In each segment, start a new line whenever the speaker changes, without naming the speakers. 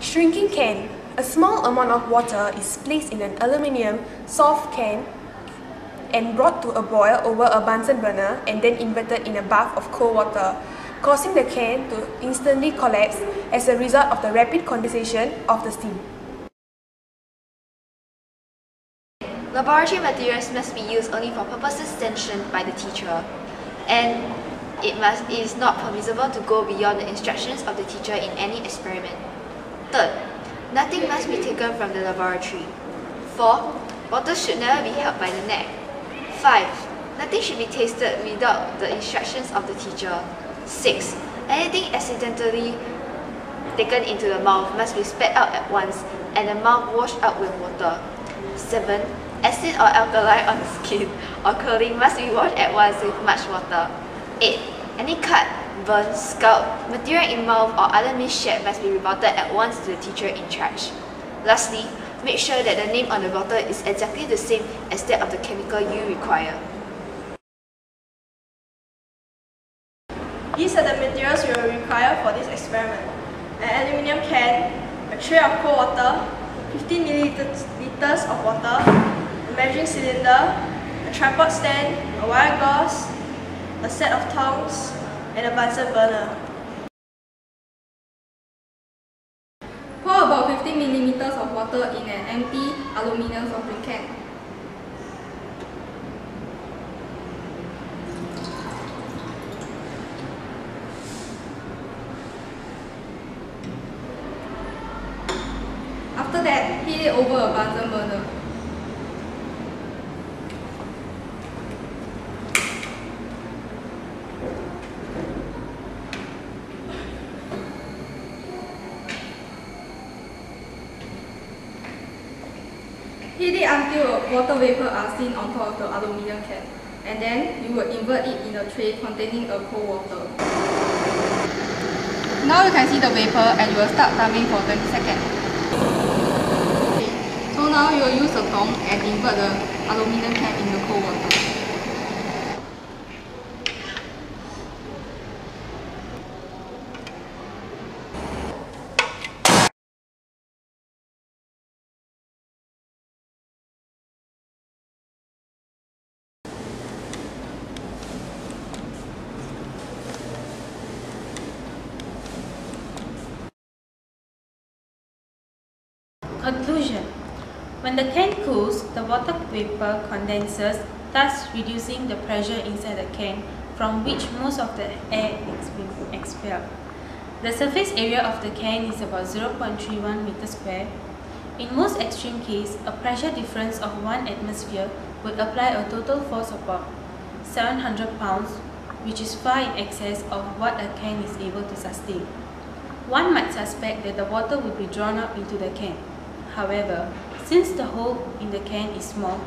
Shrinking can. A small amount of water is placed in an aluminium soft can and brought to a boil over a Bunsen burner and then inverted in a bath of cold water, causing the can to instantly collapse as a result of the rapid condensation of the steam.
Laboratory materials must be used only for purposes sanctioned by the teacher, and it is not permissible to go beyond the instructions of the teacher in any experiment. Third, nothing must be taken from the laboratory. 4. Water should never be held by the neck. 5. Nothing should be tasted without the instructions of the teacher. 6. Anything accidentally taken into the mouth must be spat out at once and the mouth washed out with water. 7. Acid or alkali on the skin or clothing must be washed at once with much water. 8. Any cut, burn, scald, material in mouth or other means shared must be reported at once to the teacher in charge. Lastly, make sure that the name on the bottle is exactly the same as that of the chemical you require.
These are the materials we will require for this experiment: an aluminium can, a tray of cold water, 15 milliliters of water, a measuring cylinder, a tripod stand, a wire gauze, a set of tongs, and a Bunsen burner.
Pour about 15 milliliters of water in an empty aluminium soft drink can. After that, heat it over a Bunsen burner. Heat it until water vapor are seen on top of the aluminium can, and then you will invert it in a tray containing a cold water. Now you can see the vapor and you will start tumbling for 20 seconds. So now you will use a tong and invert the aluminium can in the cold water.
Conclusion. When the can cools, the water vapor condenses, thus reducing the pressure inside the can, from which most of the air is being expelled. The surface area of the can is about 0.31 meters square. In most extreme cases, a pressure difference of 1 atmosphere would apply a total force of about 700 pounds, which is far in excess of what a can is able to sustain. One might suspect that the water would be drawn up into the can. However, since the hole in the can is small,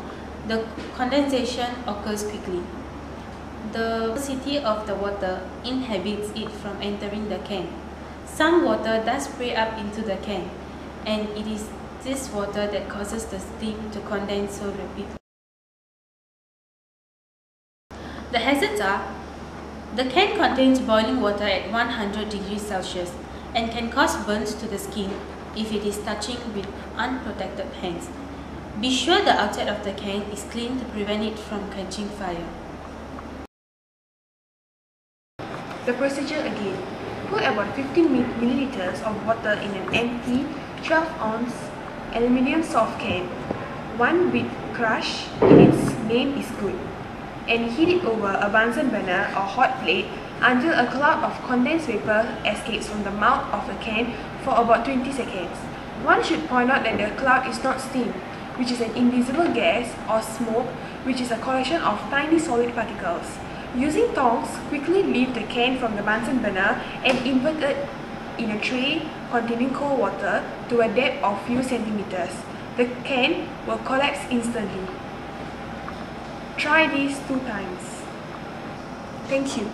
the condensation occurs quickly. The velocity of the water inhibits it from entering the can. Some water does spray up into the can, and it is this water that causes the steam to condense so rapidly. The hazards are: the can contains boiling water at 100 degrees Celsius and can cause burns to the skin if it is touching with unprotected hands. Be sure the outside of the can is clean to prevent it from catching fire.
The procedure again. Put about 15 milliliters of water in an empty 12-ounce aluminium soft can, one with crush in its name is good, and heat it over a Bunsen burner or hot plate until a cloud of condensed vapor escapes from the mouth of the can for about 20 seconds. One should point out that the cloud is not steam, which is an invisible gas, or smoke, which is a collection of tiny solid particles. Using tongs, quickly lift the can from the Bunsen burner and invert it in a tray containing cold water to a depth of few centimeters. The can will collapse instantly. Try this 2 times. Thank you.